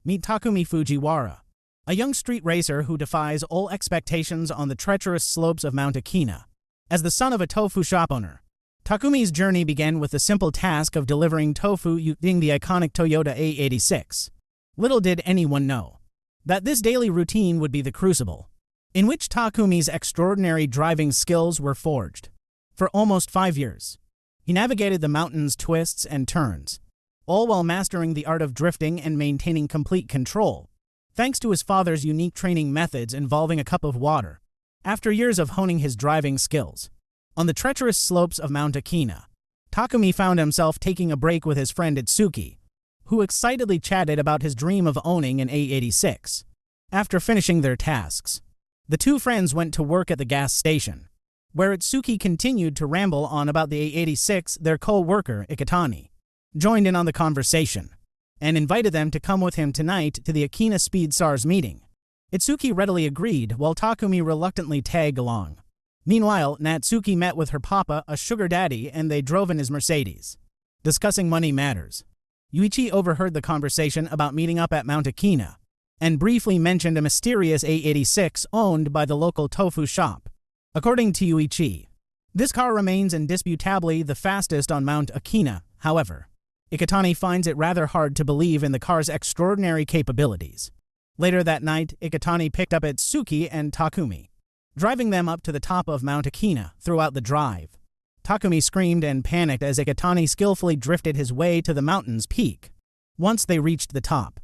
Meet Takumi Fujiwara, a young street racer who defies all expectations on the treacherous slopes of Mount Akina. As the son of a tofu shop owner, Takumi's journey began with the simple task of delivering tofu using the iconic Toyota AE86. Little did anyone know that this daily routine would be the crucible in which Takumi's extraordinary driving skills were forged. For almost 5 years, he navigated the mountain's twists and turns, all while mastering the art of drifting and maintaining complete control, thanks to his father's unique training methods involving a cup of water. After years of honing his driving skills on the treacherous slopes of Mount Akina, Takumi found himself taking a break with his friend Itsuki, who excitedly chatted about his dream of owning an AE86. After finishing their tasks, the two friends went to work at the gas station, where Itsuki continued to ramble on about the AE86. Their co-worker, Ikitani, joined in on the conversation and invited them to come with him tonight to the Akina Speed Stars meeting. Itsuki readily agreed, while Takumi reluctantly tagged along. Meanwhile, Natsuki met with her papa, a sugar daddy, and they drove in his Mercedes. Discussing money matters, Yuichi overheard the conversation about meeting up at Mount Akina and briefly mentioned a mysterious AE86 owned by the local tofu shop. According to Yuichi, this car remains indisputably the fastest on Mount Akina. However, Ikitani finds it rather hard to believe in the car's extraordinary capabilities. Later that night, Ikitani picked up Itsuki and Takumi, driving them up to the top of Mount Akina. Throughout the drive, Takumi screamed and panicked as Ikitani skillfully drifted his way to the mountain's peak. Once they reached the top,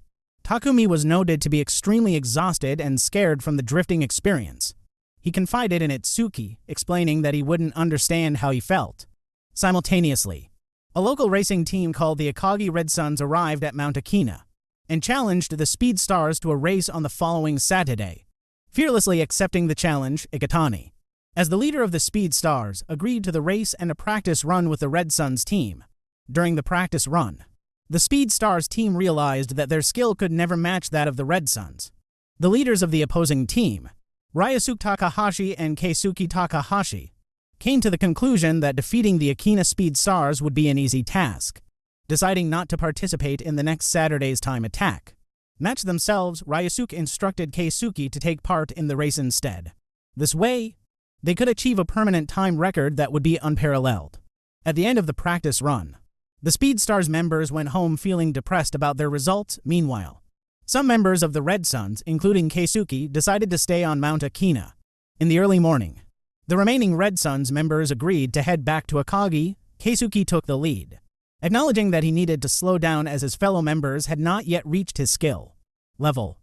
Takumi was noted to be extremely exhausted and scared from the drifting experience. He confided in Itsuki, explaining that he wouldn't understand how he felt. Simultaneously, a local racing team called the Akagi Red Suns arrived at Mount Akina and challenged the Speed Stars to a race on the following Saturday. Fearlessly accepting the challenge, Ikitani, as the leader of the Speed Stars, agreed to the race and a practice run with the Red Suns team. During the practice run, the Speed Stars team realized that their skill could never match that of the Red Suns. The leaders of the opposing team, Ryusuke Takahashi and Keisuke Takahashi, came to the conclusion that defeating the Akina Speed Stars would be an easy task, deciding not to participate in the next Saturday's time attack. Match themselves, Ryusuke instructed Keisuke to take part in the race instead. This way, they could achieve a permanent time record that would be unparalleled. At the end of the practice run, the Speed Stars members went home feeling depressed about their results. Meanwhile, some members of the Red Suns, including Keisuke, decided to stay on Mount Akina. In the early morning, the remaining Red Suns members agreed to head back to Akagi. Keisuke took the lead, acknowledging that he needed to slow down as his fellow members had not yet reached his skill level.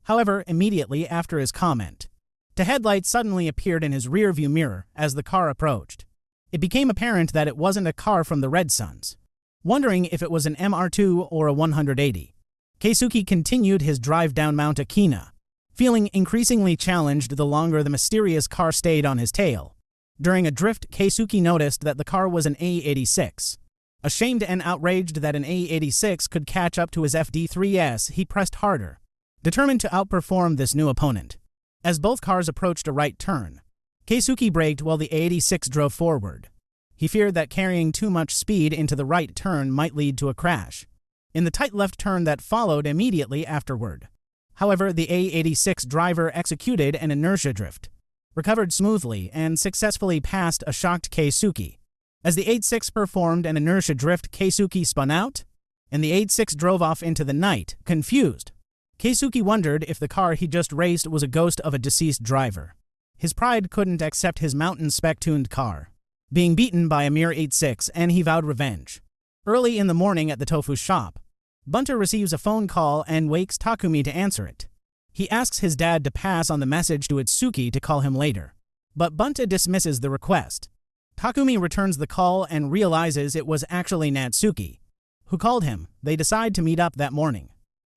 However, immediately after his comment, the headlight suddenly appeared in his rearview mirror as the car approached. It became apparent that it wasn't a car from the Red Suns. Wondering if it was an MR2 or a 180, Keisuke continued his drive down Mount Akina, feeling increasingly challenged the longer the mysterious car stayed on his tail. During a drift, Keisuke noticed that the car was an AE86. Ashamed and outraged that an AE86 could catch up to his FD3S, he pressed harder, determined to outperform this new opponent. As both cars approached a right turn, Keisuke braked while the AE86 drove forward. He feared that carrying too much speed into the right turn might lead to a crash in the tight left turn that followed immediately afterward. However, the AE86 driver executed an inertia drift, recovered smoothly, and successfully passed a shocked Keisuke. As the 86 performed an inertia drift, Keisuke spun out, and the 86 drove off into the night, confused. Keisuke wondered if the car he just raced was a ghost of a deceased driver. His pride couldn't accept his mountain spec-tuned car being beaten by a mere 86, and he vowed revenge. Early in the morning at the tofu shop, Bunta receives a phone call and wakes Takumi to answer it. He asks his dad to pass on the message to Itsuki to call him later, but Bunta dismisses the request. Takumi returns the call and realizes it was actually Natsuki who called him. They decide to meet up that morning,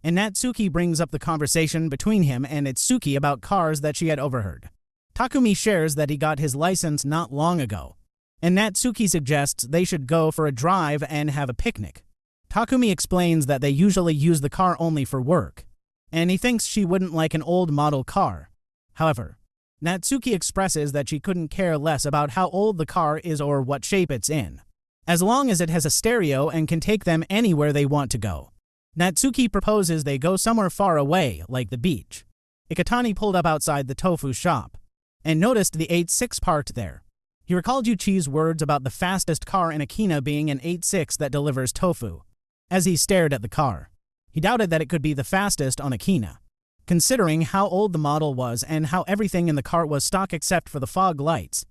and Natsuki brings up the conversation between him and Itsuki about cars that she had overheard. Takumi shares that he got his license not long ago, and Natsuki suggests they should go for a drive and have a picnic. Takumi explains that they usually use the car only for work, and he thinks she wouldn't like an old model car. However, Natsuki expresses that she couldn't care less about how old the car is or what shape it's in, as long as it has a stereo and can take them anywhere they want to go. Natsuki proposes they go somewhere far away, like the beach. Iketani pulled up outside the Tofu shop and noticed the 86 parked there. He recalled Yuichi's words about the fastest car in Akina being an 86 that delivers tofu. As he stared at the car, he doubted that it could be the fastest on Akina, considering how old the model was and how everything in the car was stock except for the fog lights.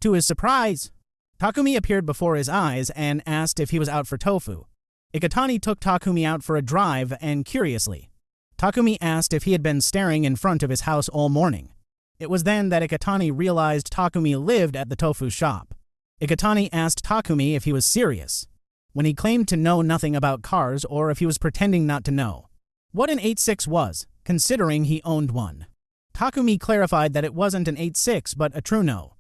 To his surprise, Takumi appeared before his eyes and asked if he was out for tofu. Iketani took Takumi out for a drive and, curiously, Takumi asked if he had been staring in front of his house all morning. It was then that Iketani realized Takumi lived at the tofu shop. Iketani asked Takumi if he was serious, when he claimed to know nothing about cars or if he was pretending not to know what an 86 was, considering he owned one. Takumi clarified that it wasn't an 86 but a Truno,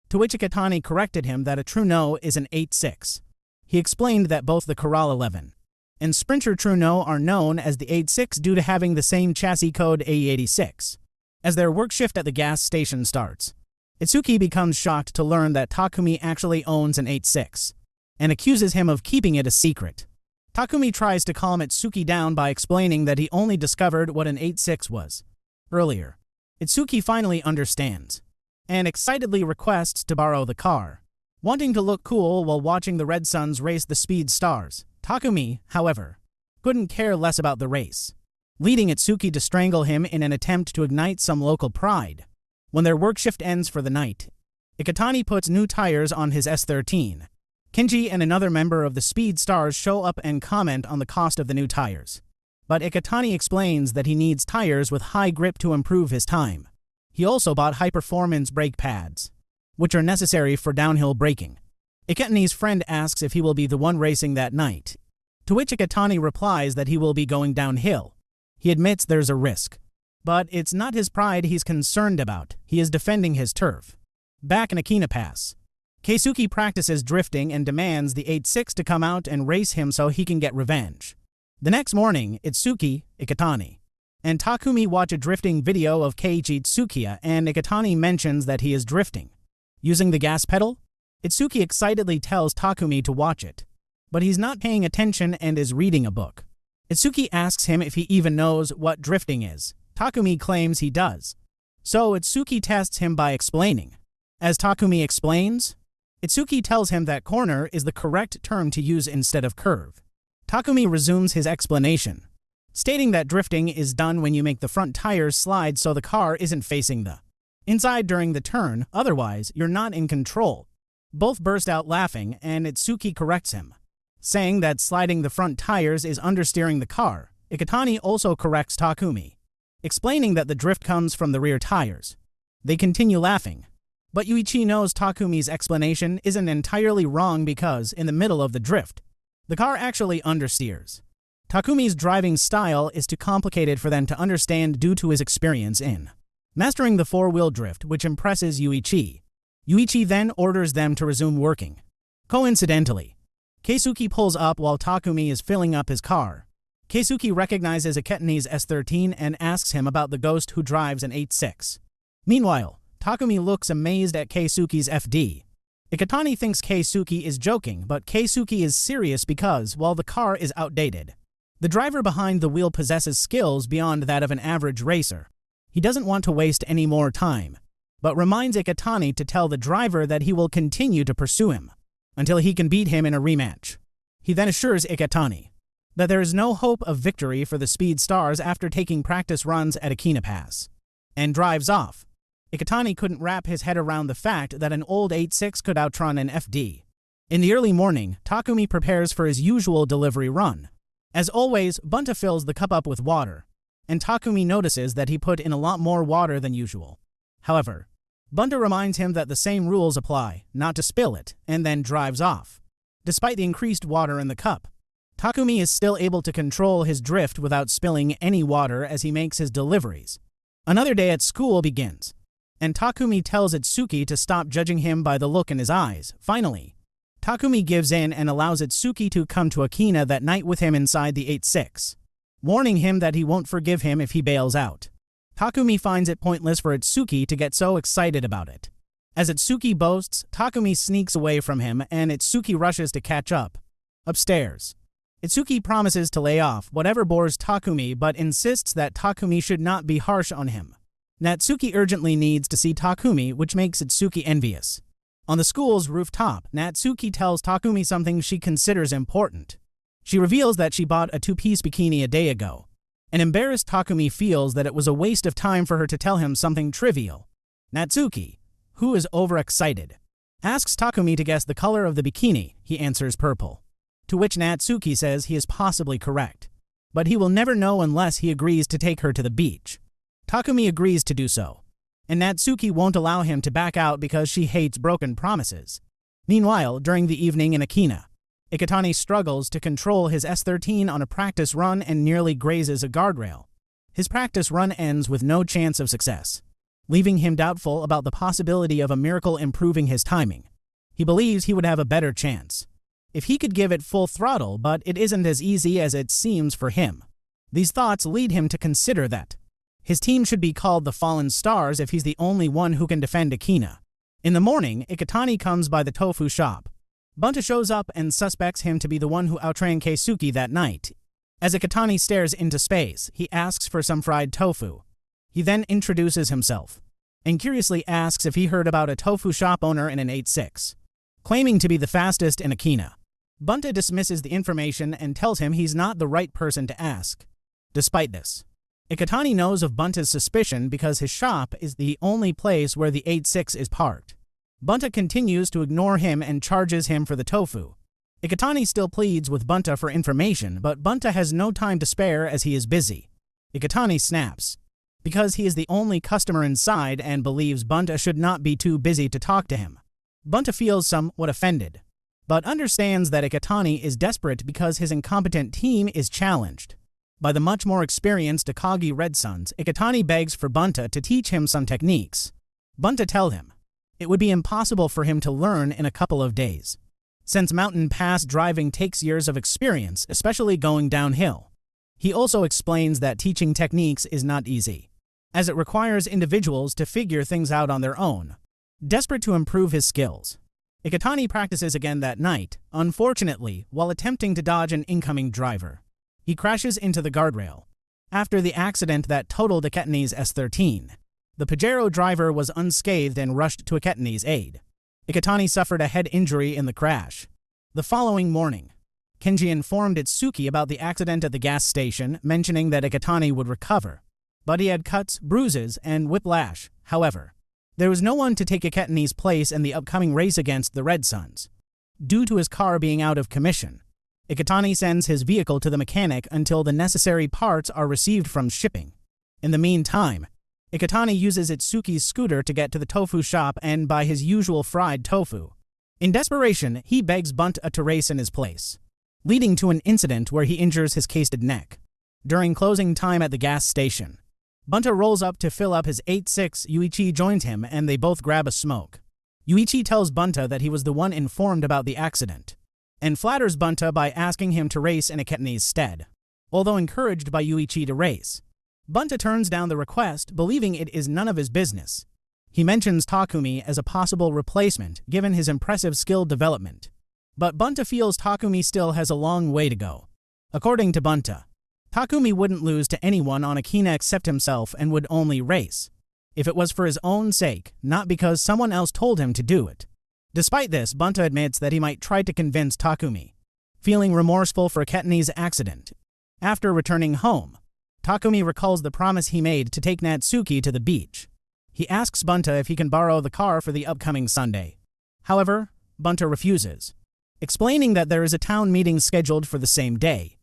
to which Iketani corrected him that a Truno is an 86. He explained that both the Corral 11 and Sprinter Truno are known as the 86 due to having the same chassis code AE86. As their work shift at the gas station starts, Itsuki becomes shocked to learn that Takumi actually owns an 86 and accuses him of keeping it a secret. Takumi tries to calm Itsuki down by explaining that he only discovered what an 86 was earlier. Itsuki finally understands and excitedly requests to borrow the car. Wanting to look cool while watching the Red Suns race the Speed Stars, Takumi, however, couldn't care less about the race, leading Itsuki to strangle him in an attempt to ignite some local pride. When their work shift ends for the night, Iketani puts new tires on his S13. Kenji and another member of the Speed Stars show up and comment on the cost of the new tires. But Iketani explains that he needs tires with high grip to improve his time. He also bought high-performance brake pads, which are necessary for downhill braking. Iketani's friend asks if he will be the one racing that night, to which Iketani replies that he will be going downhill. He admits there's a risk, but it's not his pride he's concerned about. He is defending his turf. Back in Akina Pass, Keisuke practices drifting and demands the 86 to come out and race him so he can get revenge. The next morning, Itsuki, Iketani, and Takumi watch a drifting video of Keiichi Tsukiya, and Iketani mentions that he is drifting using the gas pedal. Itsuki excitedly tells Takumi to watch it, but he's not paying attention and is reading a book. Itsuki asks him if he even knows what drifting is. Takumi claims he does, so Itsuki tests him by explaining. As Takumi explains, Itsuki tells him that corner is the correct term to use instead of curve. Takumi resumes his explanation, stating that drifting is done when you make the front tires slide so the car isn't facing the inside during the turn, otherwise you're not in control. Both burst out laughing, and Itsuki corrects him, saying that sliding the front tires is understeering the car. Iketani also corrects Takumi, explaining that the drift comes from the rear tires. They continue laughing, but Yuichi knows Takumi's explanation isn't entirely wrong because, in the middle of the drift, the car actually understeers. Takumi's driving style is too complicated for them to understand due to his experience in mastering the four-wheel drift, which impresses Yuichi. Yuichi then orders them to resume working. Coincidentally, Keisuke pulls up while Takumi is filling up his car. Keisuke recognizes Iketani's S13 and asks him about the ghost who drives an 86. Meanwhile, Takumi looks amazed at Keisuke's FD. Iketani thinks Keisuke is joking, but Keisuke is serious because, while the car is outdated, the driver behind the wheel possesses skills beyond that of an average racer. He doesn't want to waste any more time, but reminds Iketani to tell the driver that he will continue to pursue him until he can beat him in a rematch. He then assures Iketani that there is no hope of victory for the Speed Stars after taking practice runs at Akina Pass, and drives off. Iketani couldn't wrap his head around the fact that an old 86 could outrun an FD. In the early morning, Takumi prepares for his usual delivery run. As always, Bunta fills the cup up with water, and Takumi notices that he put in a lot more water than usual. However, Bunta reminds him that the same rules apply, not to spill it, and then drives off. Despite the increased water in the cup, Takumi is still able to control his drift without spilling any water as he makes his deliveries. Another day at school begins, and Takumi tells Itsuki to stop judging him by the look in his eyes. Finally, Takumi gives in and allows Itsuki to come to Akina that night with him inside the 86, warning him that he won't forgive him if he bails out. Takumi finds it pointless for Itsuki to get so excited about it. As Itsuki boasts, Takumi sneaks away from him and Itsuki rushes to catch up. Upstairs, Itsuki promises to lay off whatever bores Takumi but insists that Takumi should not be harsh on him. Natsuki urgently needs to see Takumi, which makes Itsuki envious. On the school's rooftop, Natsuki tells Takumi something she considers important. She reveals that she bought a two-piece bikini a day ago. An embarrassed Takumi feels that it was a waste of time for her to tell him something trivial. Natsuki, who is overexcited, asks Takumi to guess the color of the bikini. He answers purple. To which Natsuki says he is possibly correct, but he will never know unless he agrees to take her to the beach. Takumi agrees to do so, and Natsuki won't allow him to back out because she hates broken promises. Meanwhile, during the evening in Akina, Iketani struggles to control his S13 on a practice run and nearly grazes a guardrail. His practice run ends with no chance of success, leaving him doubtful about the possibility of a miracle improving his timing. He believes he would have a better chance if he could give it full throttle, but it isn't as easy as it seems for him. These thoughts lead him to consider that his team should be called the Fallen Stars if he's the only one who can defend Akina. In the morning, Iketani comes by the Tofu shop. Bunta shows up and suspects him to be the one who outran Keisuke that night. As Iketani stares into space, he asks for some fried tofu. He then introduces himself and curiously asks if he heard about a tofu shop owner in an 86, claiming to be the fastest in Akina. Bunta dismisses the information and tells him he's not the right person to ask. Despite this, Iketani knows of Bunta's suspicion because his shop is the only place where the 86 is parked. Bunta continues to ignore him and charges him for the tofu. Iketani still pleads with Bunta for information, but Bunta has no time to spare as he is busy. Iketani snaps, because he is the only customer inside and believes Bunta should not be too busy to talk to him. Bunta feels somewhat offended, but understands that Iketani is desperate because his incompetent team is challenged by the much more experienced Akagi Red Suns. Iketani begs for Bunta to teach him some techniques. Bunta tells him it would be impossible for him to learn in a couple of days, since mountain pass driving takes years of experience, especially going downhill. He also explains that teaching techniques is not easy, as it requires individuals to figure things out on their own. Desperate to improve his skills, Iketani practices again that night. Unfortunately, while attempting to dodge an incoming driver, he crashes into the guardrail. After the accident that totaled Iketani's S13, the Pajero driver was unscathed and rushed to Iketani's aid. Iketani suffered a head injury in the crash. The following morning, Kenji informed Itsuki about the accident at the gas station, mentioning that Iketani would recover, but he had cuts, bruises, and whiplash. However, there was no one to take Iketani's place in the upcoming race against the Red Suns, due to his car being out of commission. Iketani sends his vehicle to the mechanic until the necessary parts are received from shipping. In the meantime, Iketani uses Itsuki's scooter to get to the tofu shop and buy his usual fried tofu. In desperation, he begs Bunta to race in his place, leading to an incident where he injures his cased neck. During closing time at the gas station, Bunta rolls up to fill up his 86. Yuichi joins him and they both grab a smoke. Yuichi tells Bunta that he was the one informed about the accident, and flatters Bunta by asking him to race in Iketani's stead. Although encouraged by Yuichi to race, Bunta turns down the request, believing it is none of his business. He mentions Takumi as a possible replacement, given his impressive skill development. But Bunta feels Takumi still has a long way to go. According to Bunta, Takumi wouldn't lose to anyone on Akina except himself and would only race if it was for his own sake, not because someone else told him to do it. Despite this, Bunta admits that he might try to convince Takumi, feeling remorseful for Iketani's accident. After returning home, Takumi recalls the promise he made to take Natsuki to the beach. He asks Bunta if he can borrow the car for the upcoming Sunday. However, Bunta refuses, explaining that there is a town meeting scheduled for the same day.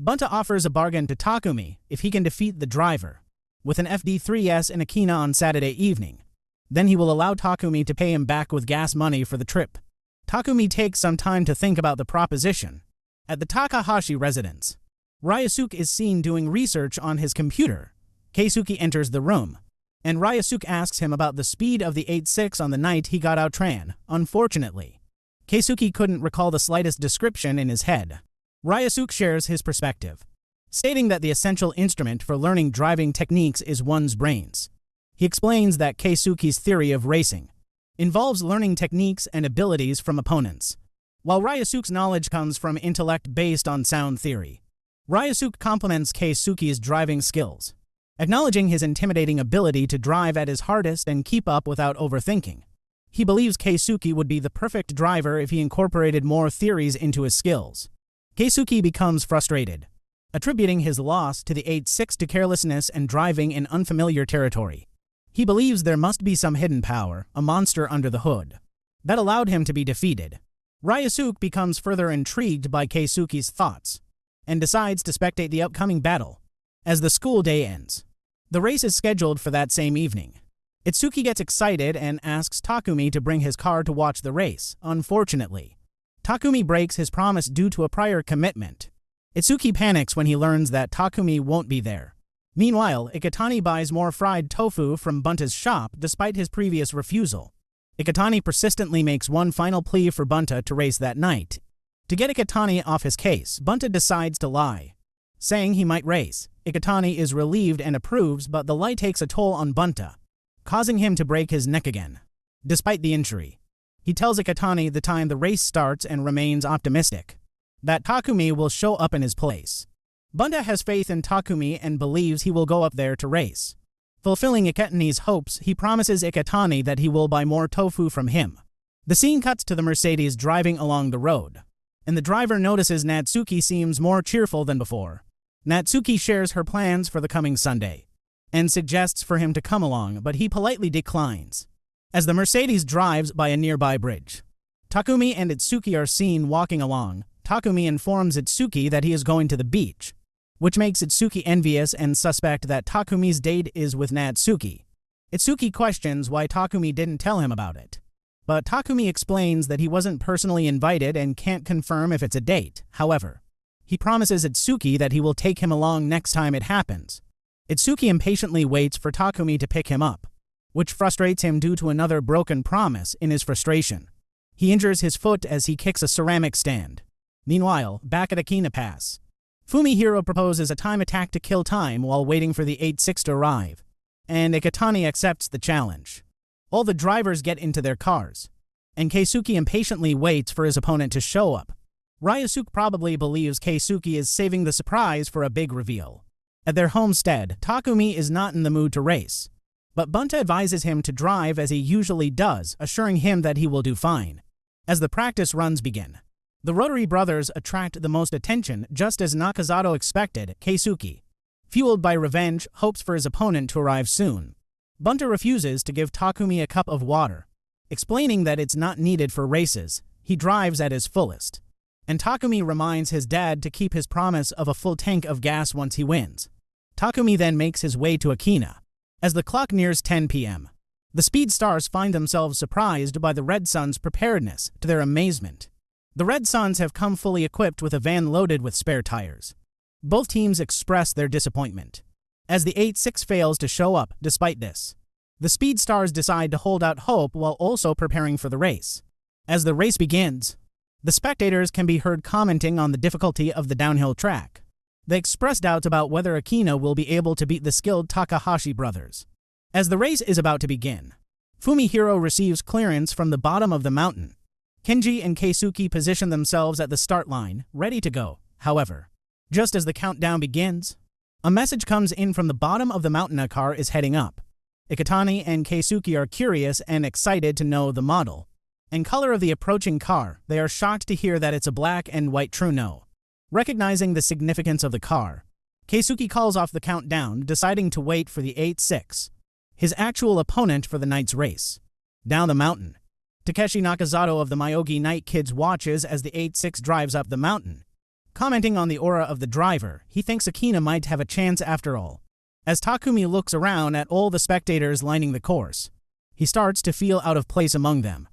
Bunta offers a bargain to Takumi if he can defeat the driver with an FD3S in Akina on Saturday evening. Then he will allow Takumi to pay him back with gas money for the trip. Takumi takes some time to think about the proposition. At the Takahashi residence, Ryusuke is seen doing research on his computer. Keisuke enters the room, and Ryusuke asks him about the speed of the 86 on the night he got outran. Unfortunately, Keisuke couldn't recall the slightest description in his head. Ryusuke shares his perspective, stating that the essential instrument for learning driving techniques is one's brains. He explains that Keisuke's theory of racing involves learning techniques and abilities from opponents. while Ryusuke's knowledge comes from intellect based on sound theory. Ryusuke compliments Keisuke's driving skills, acknowledging his intimidating ability to drive at his hardest and keep up without overthinking. He believes Keisuke would be the perfect driver if he incorporated more theories into his skills. Keisuke becomes frustrated, attributing his loss to the 86 to carelessness and driving in unfamiliar territory. He believes there must be some hidden power, a monster under the hood, that allowed him to be defeated. Ryusuke becomes further intrigued by Keisuke's thoughts, and decides to spectate the upcoming battle. As the school day ends, the race is scheduled for that same evening. Itsuki gets excited and asks Takumi to bring his car to watch the race. Unfortunately, Takumi breaks his promise due to a prior commitment. Itsuki panics when he learns that Takumi won't be there. Meanwhile, Iketani buys more fried tofu from Bunta's shop despite his previous refusal. Iketani persistently makes one final plea for Bunta to race that night. To get Iketani off his case, Bunta decides to lie, saying he might race. Iketani is relieved and approves, but the lie takes a toll on Bunta, causing him to break his neck again. Despite the injury, he tells Iketani the time the race starts and remains optimistic that Takumi will show up in his place. Bunta has faith in Takumi and believes he will go up there to race. Fulfilling Iketani's hopes, he promises Iketani that he will buy more tofu from him. The scene cuts to the Mercedes driving along the road, and the driver notices Natsuki seems more cheerful than before. Natsuki shares her plans for the coming Sunday, and suggests for him to come along, but he politely declines. As the Mercedes drives by a nearby bridge, Takumi and Itsuki are seen walking along. Takumi informs Itsuki that he is going to the beach, which makes Itsuki envious and suspect that Takumi's date is with Natsuki. Itsuki questions why Takumi didn't tell him about it, but Takumi explains that he wasn't personally invited and can't confirm if it's a date. However, he promises Itsuki that he will take him along next time it happens. Itsuki impatiently waits for Takumi to pick him up, which frustrates him due to another broken promise. In his frustration, he injures his foot as he kicks a ceramic stand. Meanwhile, back at Akina Pass, Fumihiro proposes a time attack to kill time while waiting for the 86 to arrive, and Iketani accepts the challenge. All the drivers get into their cars, and Keisuke impatiently waits for his opponent to show up. Ryusuke probably believes Keisuke is saving the surprise for a big reveal. At their homestead, Takumi is not in the mood to race, but Bunta advises him to drive as he usually does, assuring him that he will do fine. As the practice runs begin, the Rotary brothers attract the most attention, just as Nakazato expected. Keisuke, fueled by revenge, hopes for his opponent to arrive soon. Bunta refuses to give Takumi a cup of water, explaining that it's not needed for races. He drives at his fullest, and Takumi reminds his dad to keep his promise of a full tank of gas once he wins. Takumi then makes his way to Akina. As the clock nears 10 p.m., the Speed Stars find themselves surprised by the Red Suns' preparedness. To their amazement, the Red Suns have come fully equipped with a van loaded with spare tires. Both teams express their disappointment, as the 86 fails to show up. Despite this, the Speed Stars decide to hold out hope while also preparing for the race. As the race begins, the spectators can be heard commenting on the difficulty of the downhill track. They express doubts about whether Akina will be able to beat the skilled Takahashi brothers. As the race is about to begin, Fumihiro receives clearance from the bottom of the mountain. Kenji and Keisuke position themselves at the start line, ready to go. However, just as the countdown begins, a message comes in from the bottom of the mountain. A car is heading up. Iketani and Keisuke are curious and excited to know the model and color of the approaching car. They are shocked to hear that it's a black and white Truno. Recognizing the significance of the car, Keisuke calls off the countdown, deciding to wait for the 86, his actual opponent for the night's race. Down the mountain, Takeshi Nakazato of the Myogi Night Kids watches as the 86 drives up the mountain. Commenting on the aura of the driver, he thinks Akina might have a chance after all. As Takumi looks around at all the spectators lining the course, he starts to feel out of place among them.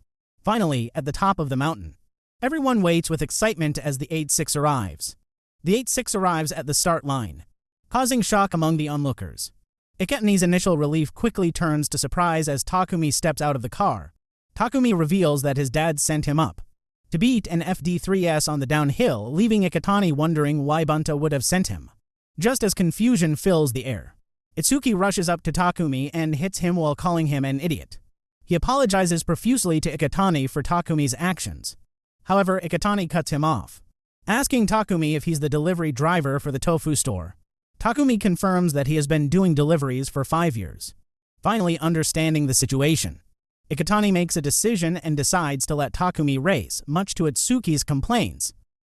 Finally, at the top of the mountain, everyone waits with excitement as the 86 arrives. The 86 arrives at the start line, causing shock among the onlookers. Iketani's initial relief quickly turns to surprise as Takumi steps out of the car. Takumi reveals that his dad sent him up to beat an FD3S on the downhill, leaving Iketani wondering why Bunta would have sent him. Just as confusion fills the air, Itsuki rushes up to Takumi and hits him while calling him an idiot. He apologizes profusely to Iketani for Takumi's actions. However, Iketani cuts him off, asking Takumi if he's the delivery driver for the tofu store. Takumi confirms that he has been doing deliveries for 5 years. Finally understanding the situation, Iketani makes a decision and decides to let Takumi race, much to Itsuki's complaints.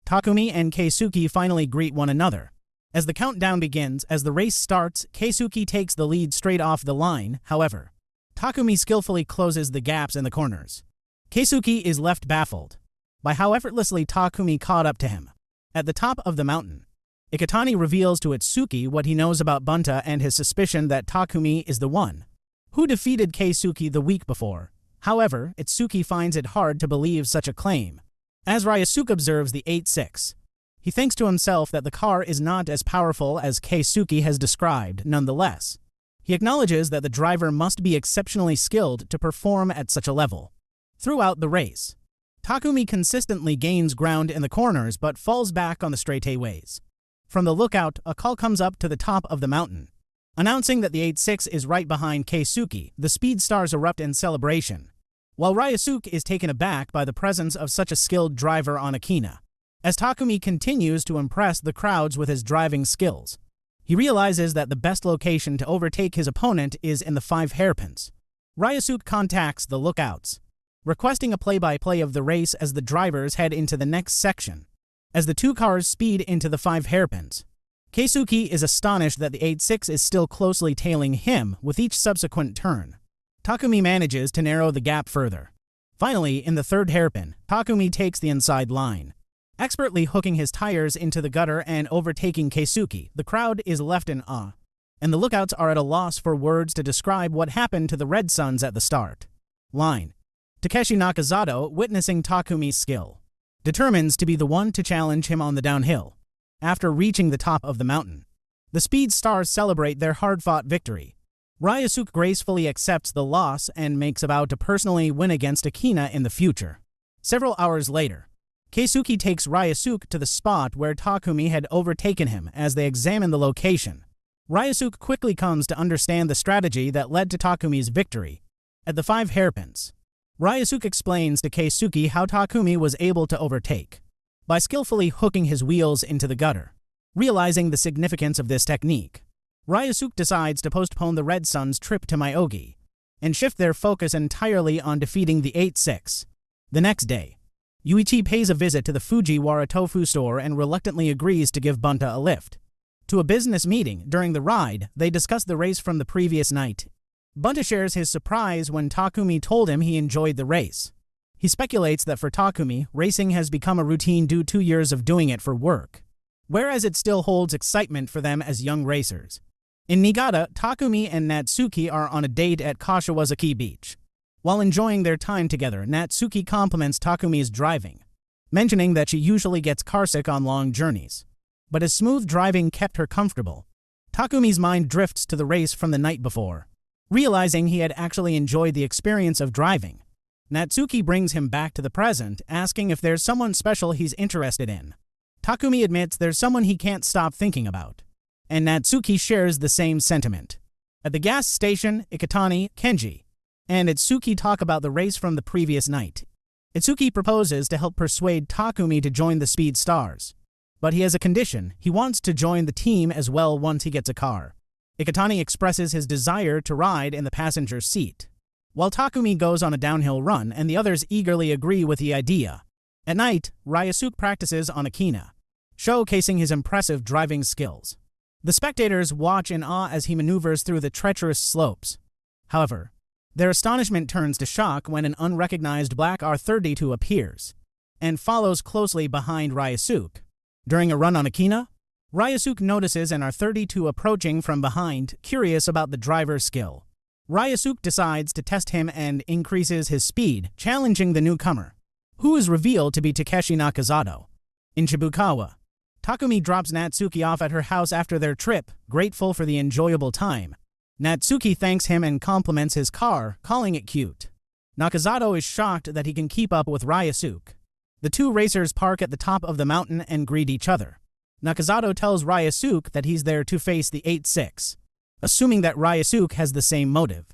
Takumi and Keisuke finally greet one another. As the countdown begins, as the race starts, Keisuke takes the lead straight off the line. However, Takumi skillfully closes the gaps in the corners. Keisuke is left baffled by how effortlessly Takumi caught up to him. At the top of the mountain, Iketani reveals to Itsuki what he knows about Bunta and his suspicion that Takumi is the one who defeated Keisuke the week before. However, Itsuki finds it hard to believe such a claim. As Ryosuke observes the 86, he thinks to himself that the car is not as powerful as Keisuke has described. Nonetheless, he acknowledges that the driver must be exceptionally skilled to perform at such a level. Throughout the race, Takumi consistently gains ground in the corners but falls back on the straightaways. From the lookout, a call comes up to the top of the mountain, announcing that the 86 is right behind Keisuke. The speed stars erupt in celebration, while Ryosuke is taken aback by the presence of such a skilled driver on Akina. As Takumi continues to impress the crowds with his driving skills, he realizes that the best location to overtake his opponent is in the 5 hairpins. Ryosuke contacts the lookouts, requesting a play-by-play of the race as the drivers head into the next section. As the 2 cars speed into the 5 hairpins, Keisuke is astonished that the 86 is still closely tailing him with each subsequent turn. Takumi manages to narrow the gap further. Finally, in the 3rd hairpin, Takumi takes the inside line, expertly hooking his tires into the gutter and overtaking Keisuke. The crowd is left in awe, and the lookouts are at a loss for words to describe what happened to the Red Suns at the start line. Takeshi Nakazato, witnessing Takumi's skill, determines to be the one to challenge him on the downhill. After reaching the top of the mountain, the Speed Stars celebrate their hard-fought victory. Ryosuke gracefully accepts the loss and makes a vow to personally win against Akina in the future. Several hours later, Keisuke takes Ryosuke to the spot where Takumi had overtaken him. As they examine the location, Ryosuke quickly comes to understand the strategy that led to Takumi's victory. At the 5 hairpins, Ryosuke explains to Keisuke how Takumi was able to overtake by skillfully hooking his wheels into the gutter. Realizing the significance of this technique, Ryosuke decides to postpone the Red Suns' trip to Myogi and shift their focus entirely on defeating the 86. The next day, Yuichi pays a visit to the Fujiwara Tofu store and reluctantly agrees to give Bunta a lift to a business meeting. During the ride, they discuss the race from the previous night. Bunta shares his surprise when Takumi told him he enjoyed the race. He speculates that for Takumi, racing has become a routine due to 2 years of doing it for work, whereas it still holds excitement for them as young racers. In Niigata, Takumi and Natsuki are on a date at Kashiwazaki Beach. While enjoying their time together, Natsuki compliments Takumi's driving, mentioning that she usually gets carsick on long journeys, but his smooth driving kept her comfortable. Takumi's mind drifts to the race from the night before. Realizing he had actually enjoyed the experience of driving, Natsuki brings him back to the present, asking if there's someone special he's interested in. Takumi admits there's someone he can't stop thinking about, and Natsuki shares the same sentiment. At the gas station, Iketani, Kenji, and Itsuki talk about the race from the previous night. Itsuki proposes to help persuade Takumi to join the Speed Stars, but he has a condition: he wants to join the team as well once he gets a car. Iketani expresses his desire to ride in the passenger seat, while Takumi goes on a downhill run and the others eagerly agree with the idea. At night, Ryosuke practices on Akina, showcasing his impressive driving skills. The spectators watch in awe as he maneuvers through the treacherous slopes. However, their astonishment turns to shock when an unrecognized black R32 appears and follows closely behind Ryosuke. During a run on Akina, Ryosuke notices an R32 approaching from behind, curious about the driver's skill. Ryosuke decides to test him and increases his speed, challenging the newcomer, who is revealed to be Takeshi Nakazato. In Shibukawa, Takumi drops Natsuki off at her house after their trip, grateful for the enjoyable time. Natsuki thanks him and compliments his car, calling it cute. Nakazato is shocked that he can keep up with Ryosuke. The 2 racers park at the top of the mountain and greet each other. Nakazato tells Ryosuke that he's there to face the 86, assuming that Ryosuke has the same motive.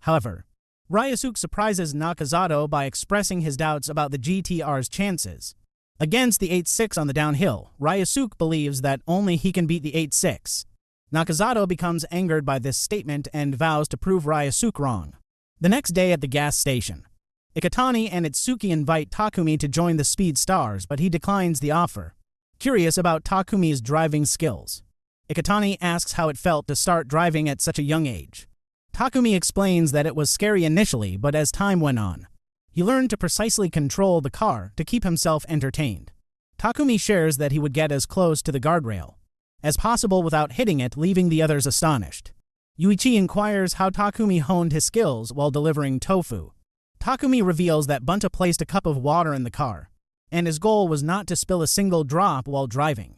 However, Ryusuke surprises Nakazato by expressing his doubts about the GTR's chances. Against the 86 on the downhill, Ryusuke believes that only he can beat the 86. Nakazato becomes angered by this statement and vows to prove Ryusuke wrong. The next day at the gas station, Iketani and Itsuki invite Takumi to join the Speed Stars, but he declines the offer. Curious about Takumi's driving skills, Iketani asks how it felt to start driving at such a young age. Takumi explains that it was scary initially, but as time went on, he learned to precisely control the car to keep himself entertained. Takumi shares that he would get as close to the guardrail as possible without hitting it, leaving the others astonished. Yuichi inquires how Takumi honed his skills while delivering tofu. Takumi reveals that Bunta placed a cup of water in the car, and his goal was not to spill a single drop while driving.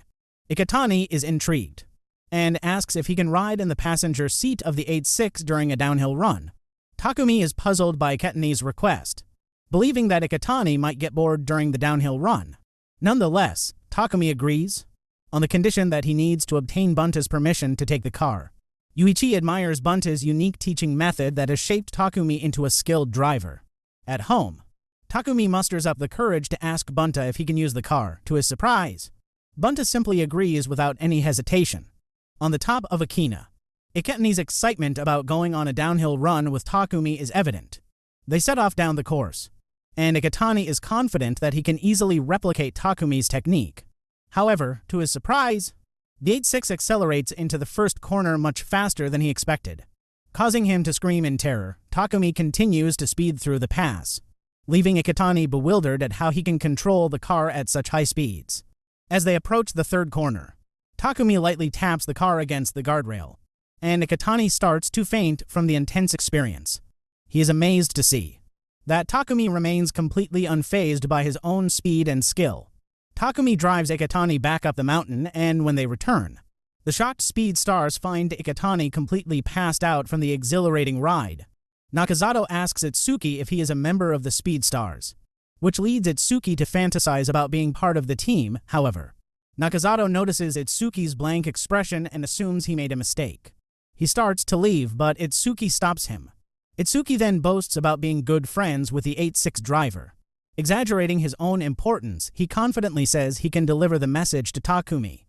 Iketani is intrigued and asks if he can ride in the passenger seat of the 86 during a downhill run. Takumi is puzzled by Iketani's request, believing that Iketani might get bored during the downhill run. Nonetheless, Takumi agrees, on the condition that he needs to obtain Bunta's permission to take the car. Yuichi admires Bunta's unique teaching method that has shaped Takumi into a skilled driver. At home, Takumi musters up the courage to ask Bunta if he can use the car. To his surprise, Bunta simply agrees without any hesitation. On the top of Akina, Iketani's excitement about going on a downhill run with Takumi is evident. They set off down the course, and Iketani is confident that he can easily replicate Takumi's technique. However, to his surprise, the 86 accelerates into the first corner much faster than he expected. Causing him to scream in terror, Takumi continues to speed through the pass, leaving Iketani bewildered at how he can control the car at such high speeds. As they approach the third corner, Takumi lightly taps the car against the guardrail, and Iketani starts to faint from the intense experience. He is amazed to see that Takumi remains completely unfazed by his own speed and skill. Takumi drives Iketani back up the mountain, and when they return, the shocked Speed Stars find Iketani completely passed out from the exhilarating ride. Nakazato asks Itsuki if he is a member of the Speed Stars, which leads Itsuki to fantasize about being part of the team. However, Nakazato notices Itsuki's blank expression and assumes he made a mistake. He starts to leave, but Itsuki stops him. Itsuki then boasts about being good friends with the 86 driver. Exaggerating his own importance, he confidently says he can deliver the message to Takumi.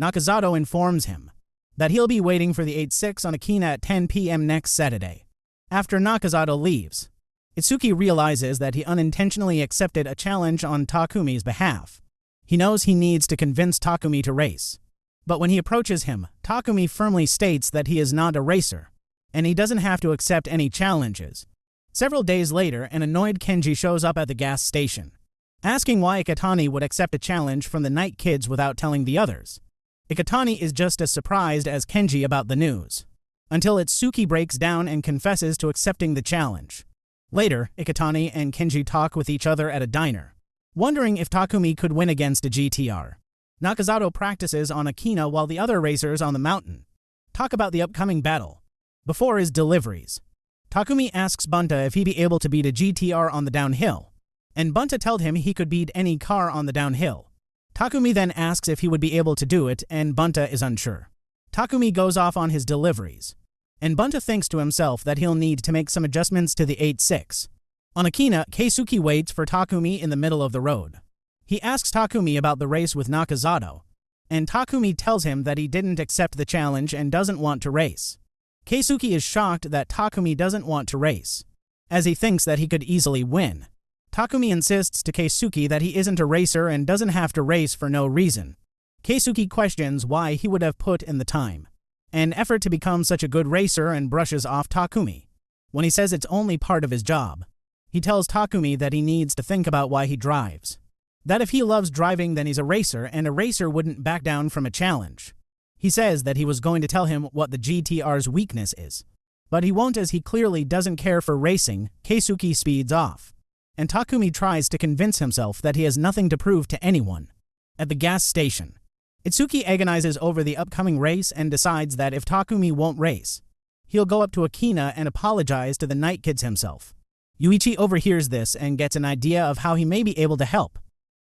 Nakazato informs him that he'll be waiting for the 86 on Akina at 10 p.m. next Saturday. After Nakazato leaves, Itsuki realizes that he unintentionally accepted a challenge on Takumi's behalf. He knows he needs to convince Takumi to race. But when he approaches him, Takumi firmly states that he is not a racer, and he doesn't have to accept any challenges. Several days later, an annoyed Kenji shows up at the gas station, asking why Iketani would accept a challenge from the Night Kids without telling the others. Iketani is just as surprised as Kenji about the news, until Itsuki breaks down and confesses to accepting the challenge. Later, Iketani and Kenji talk with each other at a diner, wondering if Takumi could win against a GTR. Nakazato practices on Akina while the other racers on the mountain talk about the upcoming battle. Before his deliveries, Takumi asks Bunta if he'd be able to beat a GTR on the downhill, and Bunta told him he could beat any car on the downhill. Takumi then asks if he would be able to do it, and Bunta is unsure. Takumi goes off on his deliveries, and Bunta thinks to himself that he'll need to make some adjustments to the 86. On Akina, Keisuke waits for Takumi in the middle of the road. He asks Takumi about the race with Nakazato, and Takumi tells him that he didn't accept the challenge and doesn't want to race. Keisuke is shocked that Takumi doesn't want to race, as he thinks that he could easily win. Takumi insists to Keisuke that he isn't a racer and doesn't have to race for no reason. Keisuke questions why he would have put in the time and effort to become such a good racer and brushes off Takumi. When he says it's only part of his job, he tells Takumi that he needs to think about why he drives. That if he loves driving, then he's a racer, and a racer wouldn't back down from a challenge. He says that he was going to tell him what the GTR's weakness is, but he won't, as he clearly doesn't care for racing. Keisuke speeds off, and Takumi tries to convince himself that he has nothing to prove to anyone. At the gas station, Itsuki agonizes over the upcoming race and decides that if Takumi won't race, he'll go up to Akina and apologize to the Night Kids himself. Yuichi overhears this and gets an idea of how he may be able to help.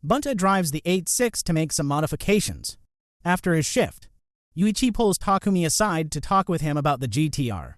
Bunta drives the 86 to make some modifications. After his shift, Yuichi pulls Takumi aside to talk with him about the GTR.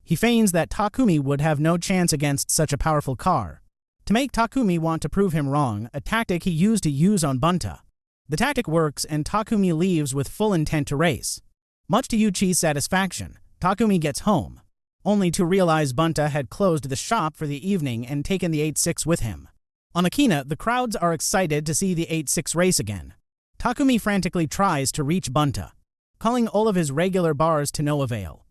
He feigns that Takumi would have no chance against such a powerful car. To make Takumi want to prove him wrong, a tactic he used to use on Bunta. The tactic works and Takumi leaves with full intent to race. Much to Yuichi's satisfaction, Takumi gets home, only to realize Bunta had closed the shop for the evening and taken the 86 with him. On Akina, the crowds are excited to see the 86 race again. Takumi frantically tries to reach Bunta, calling all of his regular bars to no avail.